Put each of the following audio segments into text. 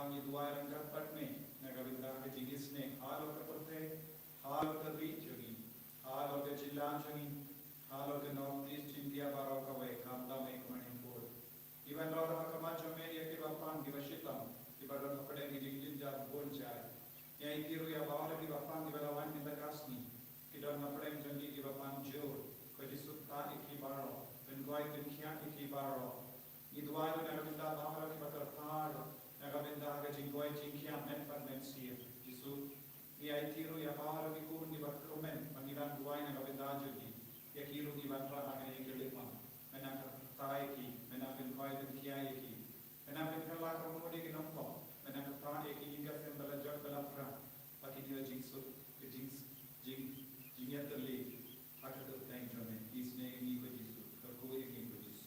Pangi duai rangkat patme nagabindra ke jigis ne hal ke porte hal ke bijogi hal ke jilan jogi hal ke north east India barau ka way khamda me Manipur iban rada hakama jome ye ke bapan divashitam ibadan apade ngi jingjin jar bon chai yai tiru ya bawala ki bapan divalawan mindagasni idon apade jangi ki bapan jor ko jisutta iki baro ben goi kin khya iki baro idwai nagabindra bawala ki bakar thar nagabindra ke jingoi jingkhya men pan men sir jisu yai tiru ya bawala ki kur ni bakrumen pangiran duai nagabindra jogi ya kiru di bantra agane ke lepan menang tai ki menang ben goi ben khya ki menang ben kala ka modi ki nompo menang tai ki inga sem bala jog bala pra paki dia jingsu ke jingya terli akatur tang jome isne ni ko jisu ka ko ki ko jisu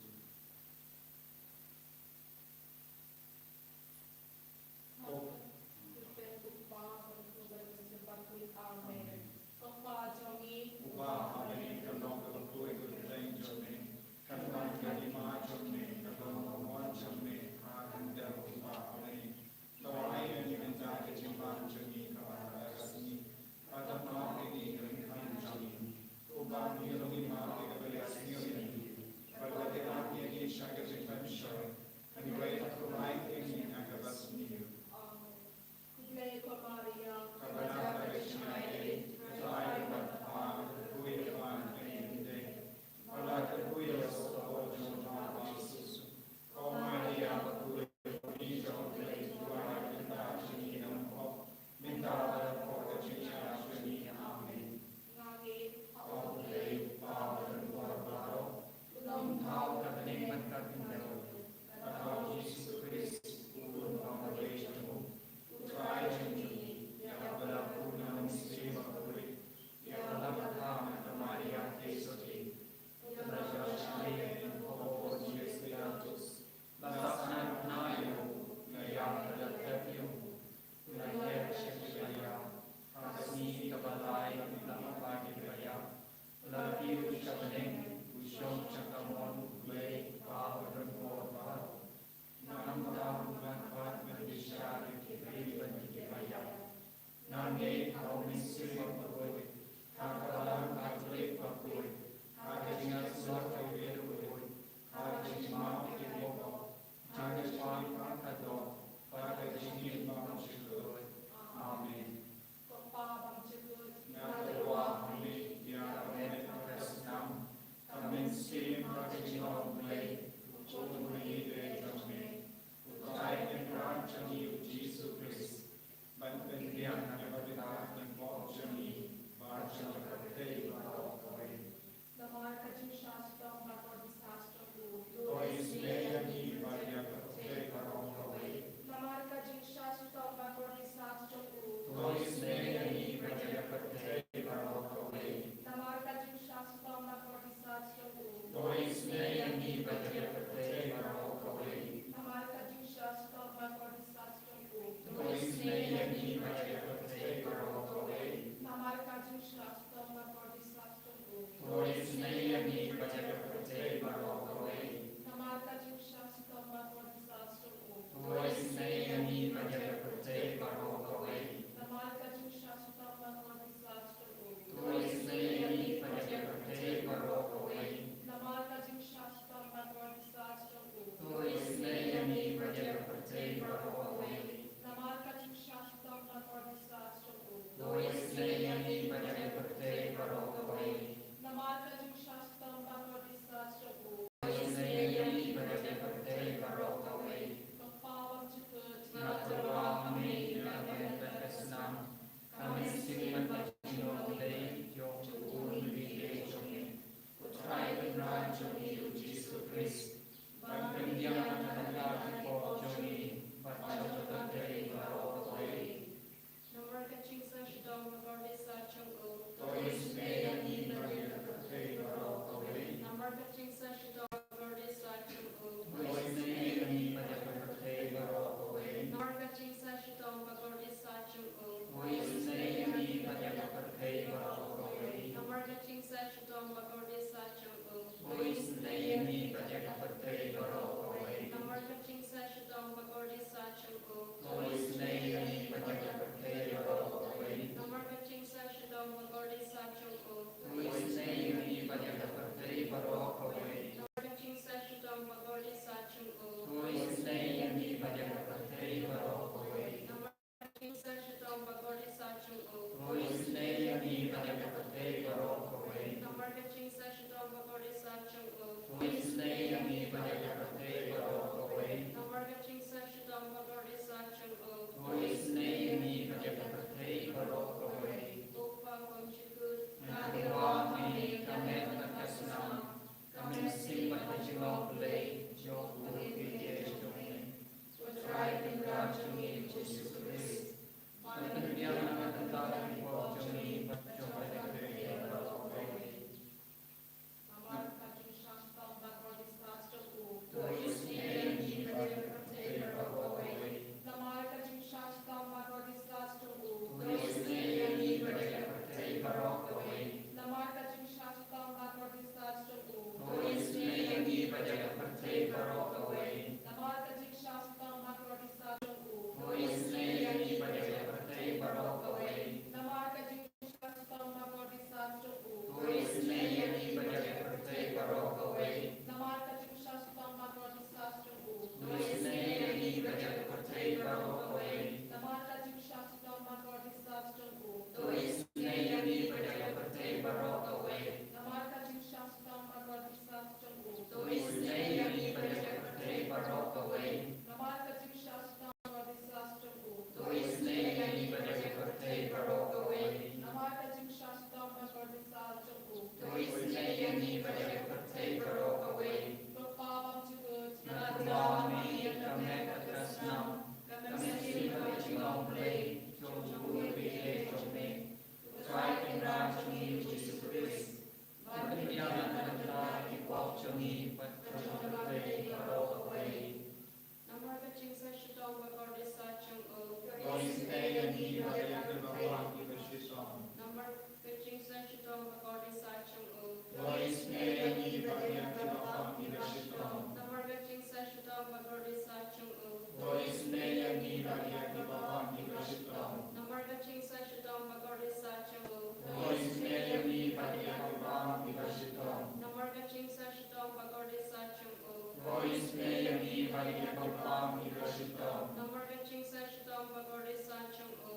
Maria Bapa Università. Nomor kencing sashtam pakode sacham o.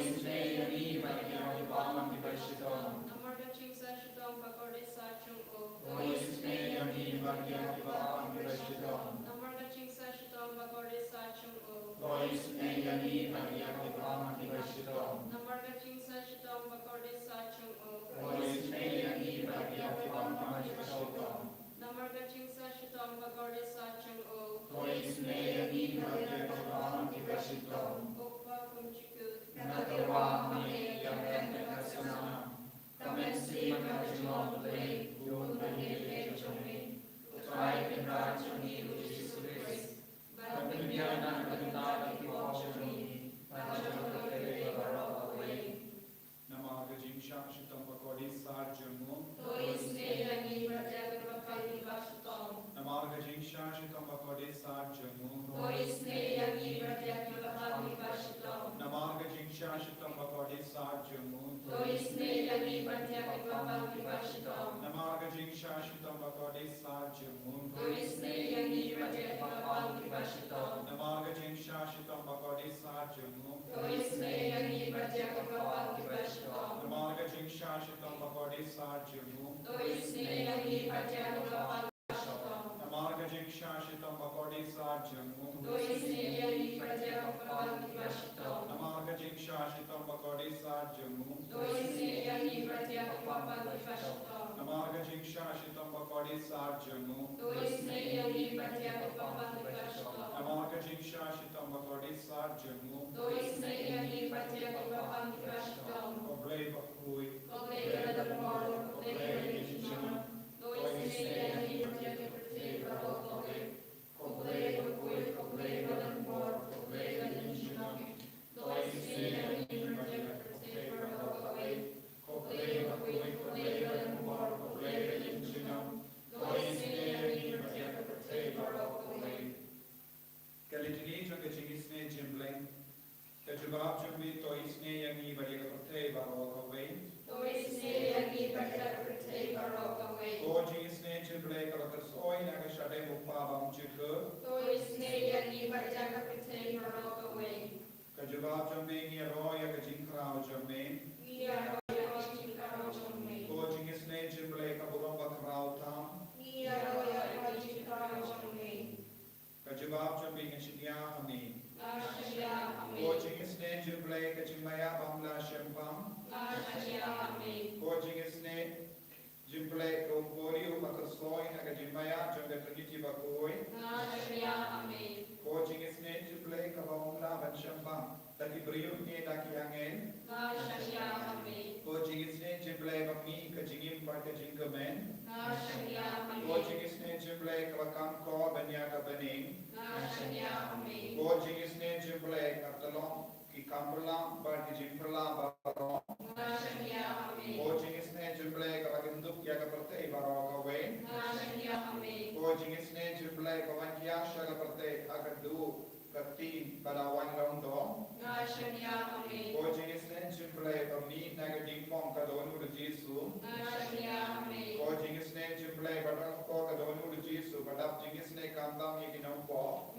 Isnei Maria Bapa Università. Nomor kencing sashtam pakode sacham o. Isnei Maria Bapa Università. Nomor kencing sashtam pakode sacham o. Isnei Maria Bapa Università. Nomor kencing sashtam pakode sacham o. Isnei Maria Bapa Università. Nomor kencing sashtam pakode sacham o. Isnei Maria Bapa Università. Opa kunchikut. Natawa Ame Yamrendakasana. Kamensi Makajimopale, Yun Mahile Chome. Utrai Pinrachani Ujisuris. Bapinjana Kaditara Kiwachani. Bajamapale Barawaway. Namaga Jingsha Shitam Pakodi Sarjamu. Isnei Maria Bapa Università. Namaga Jingsha Shitam Pakodi Sarjamu. Isnei Maria Bapa Università. Namaga Jingsha Shitam Pakodi Sarjamu. Isnei Maria Bapa Università. Namaga Jingsha Shitam Pakodi Sarjamu. Isnei Maria Bapa Università. Namaga Jingsha Shitam Pakodi Sarjamu. Isnei Maria Bapa Università. Namaga Jingsha Shitam Pakodi Sarjamu. Isnei Maria Bapa Namaga Jingsha Shitam Pakodi Sarjamu. Isnei Maria Bapa Università. Namaga Jingsha Shitam Pakodi Sarjamu. Isnei Maria Bapa Università. Namaga Jingsha Shitam Pakodi Sarjamu. Isnei Maria Bapa Università. Namaga Jingsha Shitam Pakodi Sarjamu. Isnei Maria Bapa Università. Oblei Bakui. Colega da Moro, colega de China. Isnei Maria Colega da Moro, colega de China. Isnei Maria Kalitini Janga Jingisne Jimbleng. Kajubab Jumbi to Isne Yangi Varia Kote Barokaway. O Jingisne Jimble Kalatasoi Nagashade Mupabam Chiku. Kajubab Jumbi Roya Kajinkrao Jumbi. O Jingisne Jimble Kaburamba Krao Tam. Kajubab Jumbi Nishinya Ami. O Jingisne Jimble Kajimaya Bamla Shempam. O Jingisne Jimble Kumpuri Umakasoi Nagajimaya Janga Trinity Bakoi. O Jingisne Jimble Kabamla Vanshambam. Taki Brium Ni Taki Angen. O Jingisne Jimble Bami Kajingim Parka Jingamen. O Jingisne Jimble Kavakam Ko Banyaka Baning. O Jingisne Jimble Katalong Ki Kambalam Barki Jimbrala Baron. O Jingisne Jimble Kavakinduk Yakaparte Barokawe. O Jingisne Jimble Kavankia Shagaparte Akadu Kati Balawan Rondo. O Jingisne Jimble Bami Nagadim Mom Kadonu Jisu. O Jingisne Jimble Badam Ko Kadonu Jisu Badap Jingisne Kandam Yakinam Po.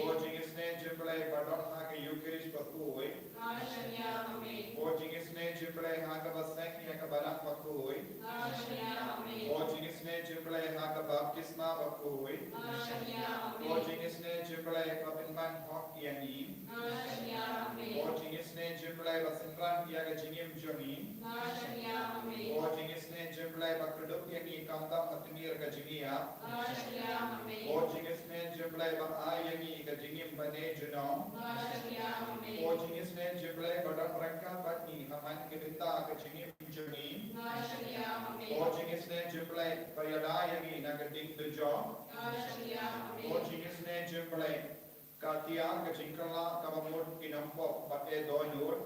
O Jingisne Jimble Badam Haka Yukirish Bakui. O Jingisne Jimble Haka Basek Yakabalan Bakui. O Jingisne Jimble Haka Baptisma Bakui. O Jingisne Jimble Kapinman Hok Yani. O Jingisne Jimble Basinran Yaga Jingim Joni. O Jingisne Jimble Bakuduk Yani Kandam Hatinir Gajimia. O Jingisne Jimble Bakayani Gajingim Bane Junong. O Jingisne Jimble Badam Rangka Batni Haman Kibita Gajingim Joni. O Jingisne Jimble Bayadayani Nagadik the Jaw. O Jingisne Jimble Katia Gajinkala Kavamur Kinampo Bate Doynur.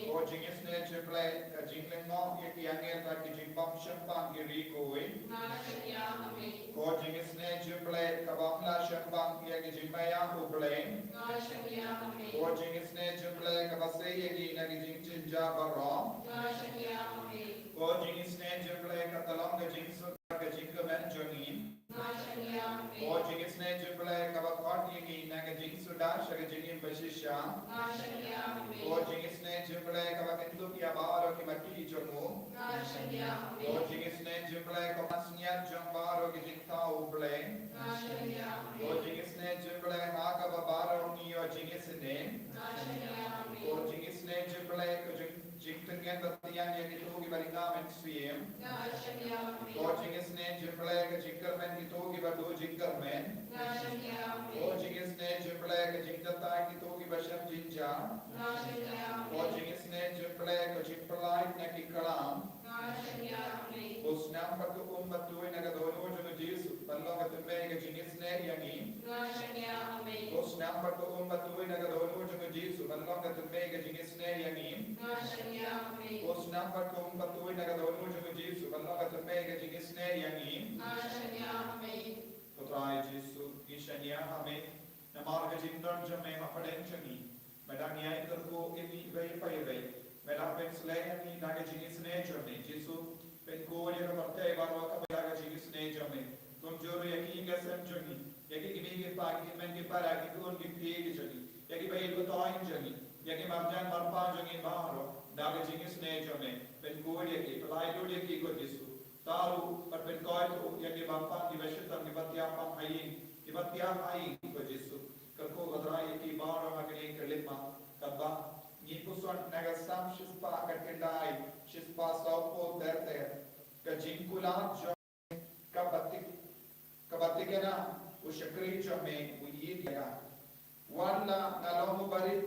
O Jingisne Jimble Jinglingong Yakiangel Kajimbam Shampang Irikoi. O Jingisne Jimble Kavamla Shampang Yakijimbaya Ublain. O Jingisne Jimble Kavase Yaki Nagijinja Barom. O Jingisne Jimble Katalong Gajinsu Gajinkaman Jongin. O yingi naga jing suda shaga jingim bashisha. Ashanyame. O jingisne jimble kabakindu kia baro ki mati jomu. Ashanyame. O jingisne jimble kamasnya jambaro ki jingta uble. Ashanyame. O jingisne jimble haka babaro niyo jingisne. Ashanyame. O jingisne jimble jingtengen batian yang itu ki balinga mensiem. Ashanyame. O jingisne jimble ka jingkar men itu ki badu jingkar men. Ashanyame. O jingisne jimble ka jingtata ki to ki basham jinja. Ashanyame. O jingisne jimble ka jimpalai na ki kalam. Ashanyame. O snam patu ummatu naga dono junu jisu ballo ka tumbe ka jingisne yangi. Ashanyame. O snam patu ummatu naga dono junu jisu ballo ka tumbe ka jingisne yangi. Ashanyame. O snam patu ummatu naga dono junu jisu ballo ka tumbe ka jingisne yangi. Ashanyame. Putra Yesu ishanya hame namarga jindar jame hapaden chani medania ikarko ini vai pai vai meda pensle ni daga jingisne jame Yesu pen ko ye kapte baro ka daga jingisne jame tum joro yaki ga sem jani yaki kimi ke pagi men ke para ki kon ki pege jani yaki bai ko tain jani yaki marjan marpa jani baro daga jingisne jame pen ko ye ki palai do ye ki ko Yesu taru per pen koi to yaki bampan di veshitam di batiapam hayin di batiap hayin ko Yesu kalko gadra yaki baro magni kelima kadba ni puson naga sam shispa katendai shispa saupo terte ka jinkula jo kabatikena ushakri jame uyid yaga wala nalomu barit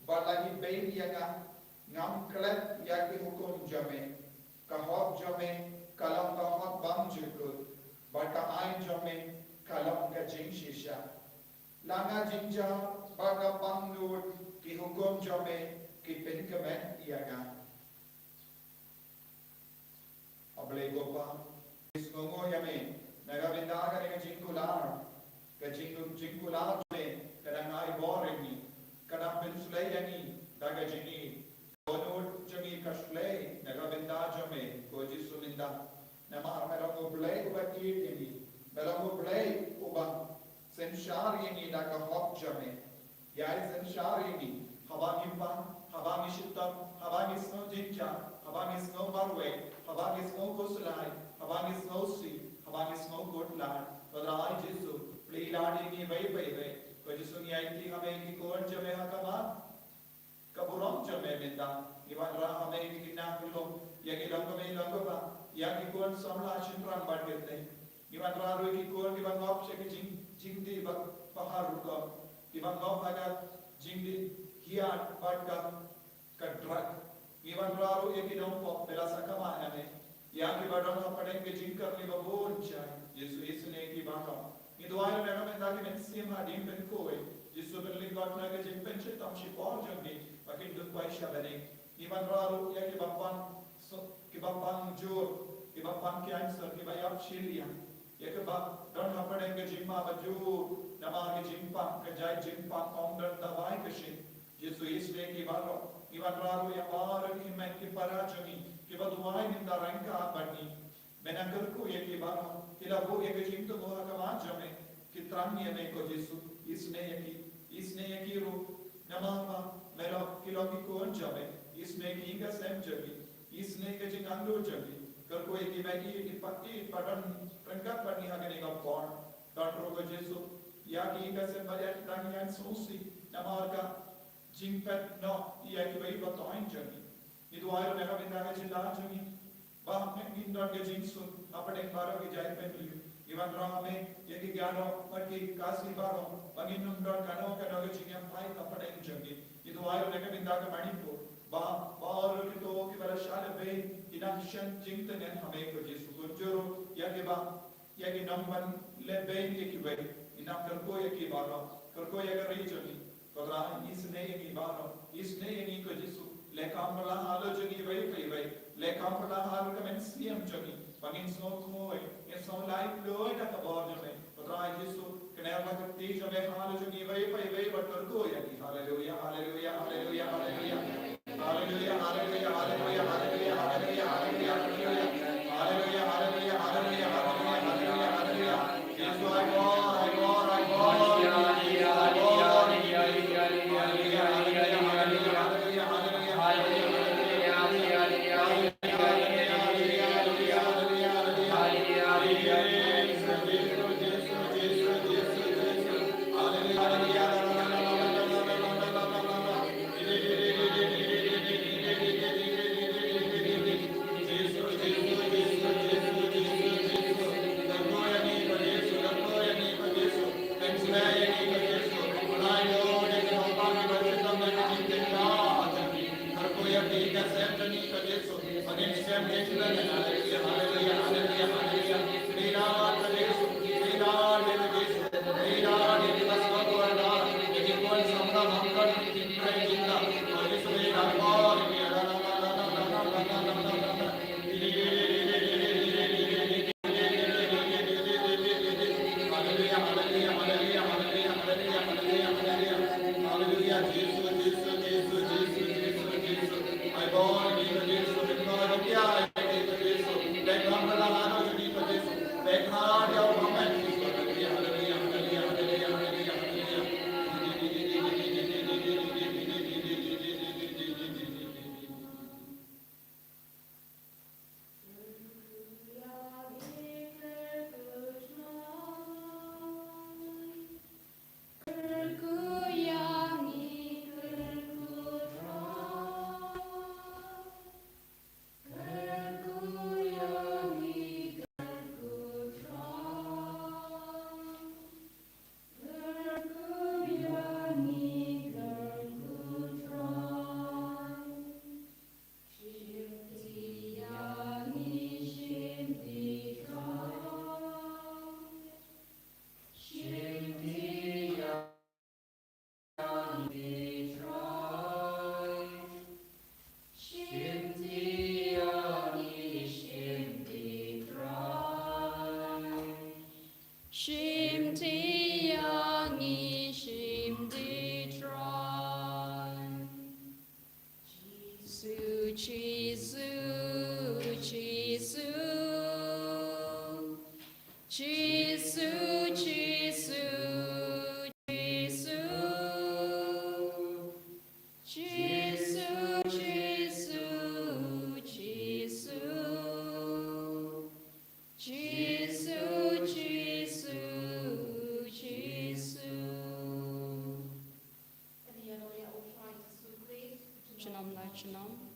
balahi bein yaga ngam klet yaki hukum jame kahob jame kalam ka hot bam jikut baka ain jame kalam ka jing shisha langa jinja baka bam nur ki hukum jame ki pen kemen iaga able gopa isngo yame naga bindaga ne jingular ka jingular jame kadang ai borengi kadang pensulayani daga jini Onur jami kashlei naga binda jame ko Yesu binda nama merong oblei ubati ini merong oblei uba senshar ini naga hop jame yai senshar ini habang impan habang ishitam habang isno jinja habang isno marwe habang isno kuslai habang isno si habang isno kotla padrai Yesu plei ladi ini vai ko Yesu ni aiti hame ki kon jame hakama kaburong jame binda iwan ra hame ki kinna kulo yagi langame langaba yagi kon samla chintran badgete iwan ra ro ki kon iwan ngop se ki jingdi pahar ko iwan ngop aga jingdi hiat badga kadrak iwan ra ro yagi dompo pela sakama ane yagi badong hapaden ke jingkar ni babon chai Yesu ne ki baka ni doayo na menda ki mensim ha dim ben koe Yesu berli got na ke jingpen che tam shi por jangni makin dun kwai shabane iman raru ya ki bapang jur ki bapang ki answer ki bayap shilia ya ke ba don hapaden ke jingma baju nama ke jingpang ke jai jingpang omdan dawai ke shin Yesu isle ki baro iman raru ya bar ki men ki parajani ki baduai ninda ranka bani menakar ko ya ki baro ki labo ya ke jingto moha kama jame ki tranye me ko Yesu isne ya ki ru nama mero kilogi ko jame इसमें की का same जगी इसने के जिंगांगो जगी कर कोई की मैगी की पत्ती पटन रंगा पन्नी हगने का कौन डॉक्टर को जेसु या की का सेम बजट रंगियान सोसी नमार का जिंगपत नो या की भाई बताएं जगी ये दुआर में का बिंदा के जिंदा जगी बाह में इंद्र के जिंसु अपने बारों की जाय पे लियो इवन राम में ये की ज्ञानो पर की कासी बारों बगिन नंबर कनो के जिंगम पाई अपने जगी ये दुआर में का बिंदा के मणिपुर बार की तो की बरशाल बे इनाक्शन जिंगतन हमें को Yesu kunjuru ya ki namban le be ki be inam कर ya ki baro कर ya ga rijoni kodra isne ya ki baro isne ya ki ko Yesu le kamla halo jogi be le kamla halo kamen siem jogi pagin so ko e so life lo ta ka bor jome kodra Yesu kena la kati jome halo jogi be but कर ya ki hallelujah hallelujah hallelujah hallelujah Hallelujah, hallelujah, hallelujah, hallelujah, hallelujah, hallelujah, hallelujah, hallelujah, hallelujah, hallelujah, hallelujah, hallelujah. Yes, I go, I go, I go. Shim ti yang ni shim di tron. Su chi su chi su. Chi su chi su chi su. Chi su chi su chi su. Chisu, Chisu, Chisu. Chinom na chinom.